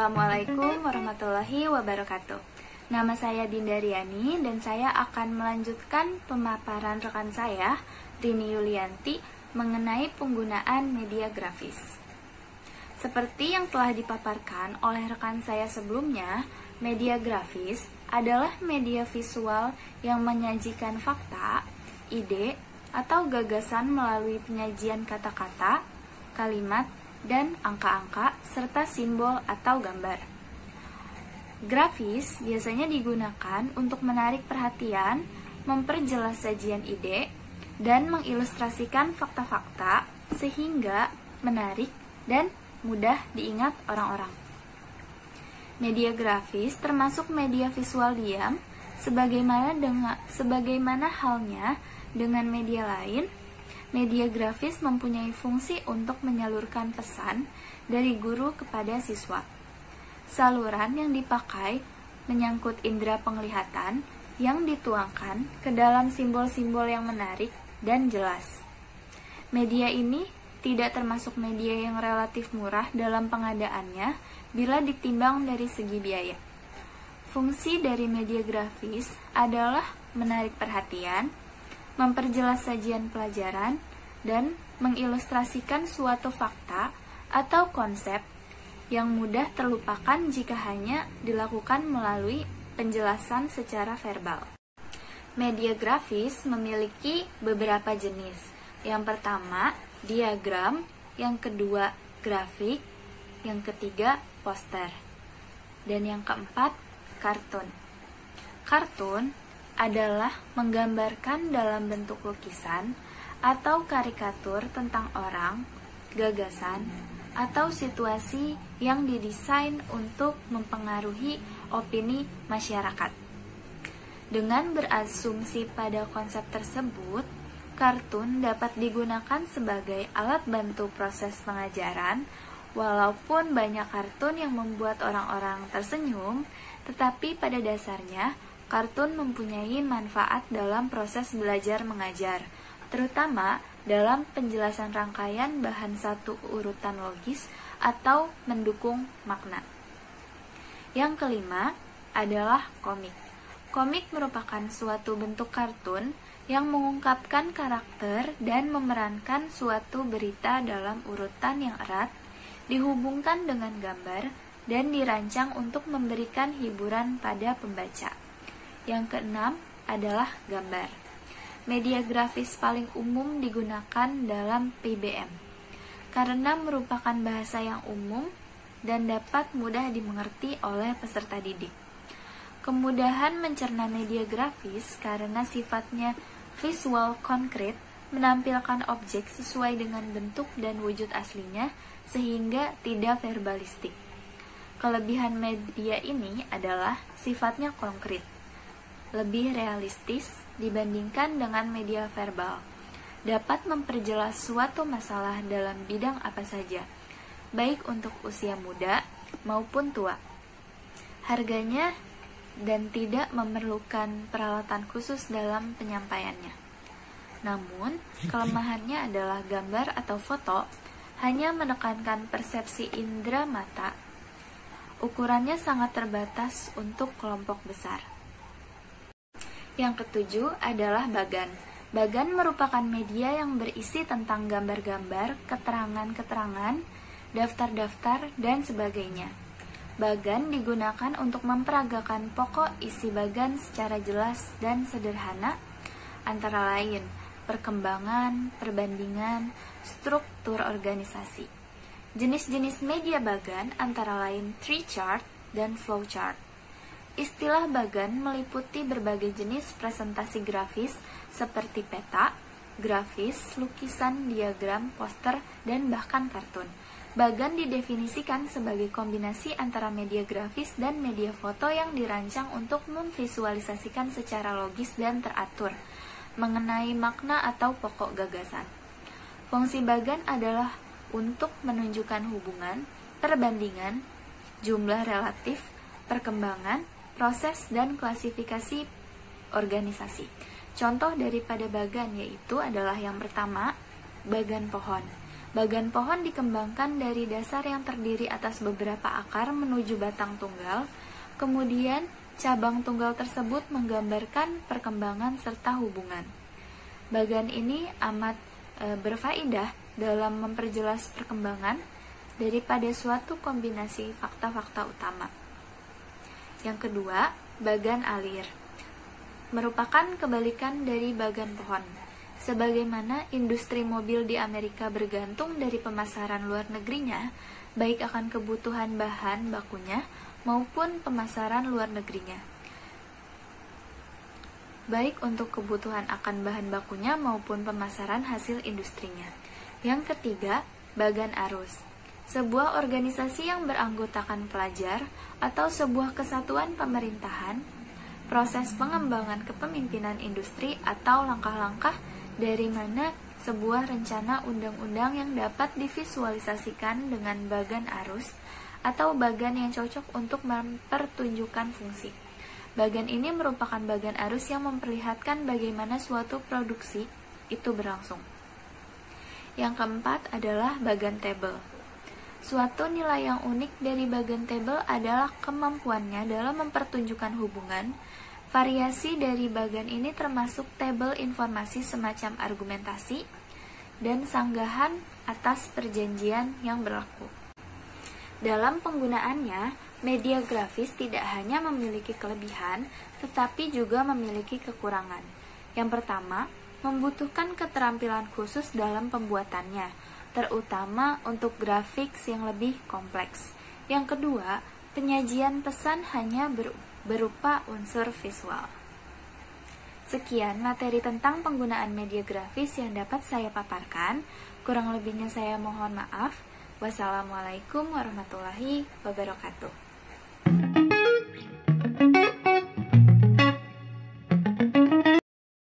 Assalamualaikum warahmatullahi wabarakatuh. Nama saya Dinda Riani dan saya akan melanjutkan pemaparan rekan saya, Rini Yulianti, mengenai penggunaan media grafis. Seperti yang telah dipaparkan oleh rekan saya sebelumnya, media grafis adalah media visual yang menyajikan fakta, ide, atau gagasan melalui penyajian kata-kata, kalimat, dan angka-angka, serta simbol atau gambar. Grafis biasanya digunakan untuk menarik perhatian, memperjelas sajian ide, dan mengilustrasikan fakta-fakta sehingga menarik dan mudah diingat orang-orang. Media grafis termasuk media visual diam, sebagaimana halnya dengan media lain. Media grafis mempunyai fungsi untuk menyalurkan pesan dari guru kepada siswa. Saluran yang dipakai menyangkut indera penglihatan yang dituangkan ke dalam simbol-simbol yang menarik dan jelas. Media ini tidak termasuk media yang relatif murah dalam pengadaannya bila ditimbang dari segi biaya. Fungsi dari media grafis adalah menarik perhatian, memperjelas sajian pelajaran, dan mengilustrasikan suatu fakta atau konsep yang mudah terlupakan jika hanya dilakukan melalui penjelasan secara verbal. Media grafis memiliki beberapa jenis. Yang pertama, diagram, yang kedua, grafik, yang ketiga, poster, dan yang keempat, kartun. Kartun adalah menggambarkan dalam bentuk lukisan atau karikatur tentang orang, gagasan, atau situasi yang didesain untuk mempengaruhi opini masyarakat. Dengan berasumsi pada konsep tersebut, kartun dapat digunakan sebagai alat bantu proses pengajaran. Walaupun banyak kartun yang membuat orang-orang tersenyum, tetapi pada dasarnya kartun mempunyai manfaat dalam proses belajar mengajar, terutama dalam penjelasan rangkaian bahan satu urutan logis atau mendukung makna. Yang kelima adalah komik. Komik merupakan suatu bentuk kartun yang mengungkapkan karakter dan memerankan suatu berita dalam urutan yang erat, dihubungkan dengan gambar, dan dirancang untuk memberikan hiburan pada pembaca. Yang keenam adalah gambar. Media grafis paling umum digunakan dalam PBM karena merupakan bahasa yang umum dan dapat mudah dimengerti oleh peserta didik. Kemudahan mencerna media grafis karena sifatnya visual konkret, menampilkan objek sesuai dengan bentuk dan wujud aslinya sehingga tidak verbalistik. Kelebihan media ini adalah sifatnya konkret, lebih realistis dibandingkan dengan media verbal, dapat memperjelas suatu masalah dalam bidang apa saja, baik untuk usia muda maupun tua. Harganya dan tidak memerlukan peralatan khusus dalam penyampaiannya. Namun, kelemahannya adalah gambar atau foto hanya menekankan persepsi indera mata. Ukurannya sangat terbatas untuk kelompok besar. Yang ketujuh adalah bagan. Bagan merupakan media yang berisi tentang gambar-gambar, keterangan-keterangan, daftar-daftar, dan sebagainya. Bagan digunakan untuk memperagakan pokok isi bagan secara jelas dan sederhana, antara lain perkembangan, perbandingan, struktur organisasi. Jenis-jenis media bagan antara lain tree chart dan flow chart. Istilah bagan meliputi berbagai jenis presentasi grafis seperti peta, grafis, lukisan, diagram, poster, dan bahkan kartun. Bagan didefinisikan sebagai kombinasi antara media grafis dan media foto yang dirancang untuk memvisualisasikan secara logis dan teratur mengenai makna atau pokok gagasan. Fungsi bagan adalah untuk menunjukkan hubungan, perbandingan, jumlah relatif, perkembangan, proses, dan klasifikasi organisasi. Contoh daripada bagan yaitu adalah yang pertama, bagan pohon. Bagan pohon dikembangkan dari dasar yang terdiri atas beberapa akar menuju batang tunggal, kemudian cabang tunggal tersebut menggambarkan perkembangan serta hubungan. Bagan ini amat berfaedah dalam memperjelas perkembangan daripada suatu kombinasi fakta-fakta utama. Yang kedua, bagan alir merupakan kebalikan dari bagan pohon. Sebagaimana industri mobil di Amerika bergantung dari pemasaran luar negerinya, baik akan kebutuhan bahan bakunya maupun pemasaran luar negerinya. Baik untuk kebutuhan akan bahan bakunya maupun pemasaran hasil industrinya. Yang ketiga, bagan arus. Sebuah organisasi yang beranggotakan pelajar atau sebuah kesatuan pemerintahan, proses pengembangan kepemimpinan industri atau langkah-langkah dari mana sebuah rencana undang-undang yang dapat divisualisasikan dengan bagan arus atau bagan yang cocok untuk mempertunjukkan fungsi. Bagan ini merupakan bagan arus yang memperlihatkan bagaimana suatu produksi itu berlangsung. Yang keempat adalah bagan tabel. Suatu nilai yang unik dari bagan tabel adalah kemampuannya dalam mempertunjukkan hubungan. Variasi dari bagan ini termasuk tabel informasi semacam argumentasi dan sanggahan atas perjanjian yang berlaku. Dalam penggunaannya, media grafis tidak hanya memiliki kelebihan, tetapi juga memiliki kekurangan. Yang pertama, membutuhkan keterampilan khusus dalam pembuatannya, terutama untuk grafik yang lebih kompleks. Yang kedua, penyajian pesan hanya berupa unsur visual. Sekian materi tentang penggunaan media grafis yang dapat saya paparkan. Kurang lebihnya saya mohon maaf. Wassalamualaikum warahmatullahi wabarakatuh.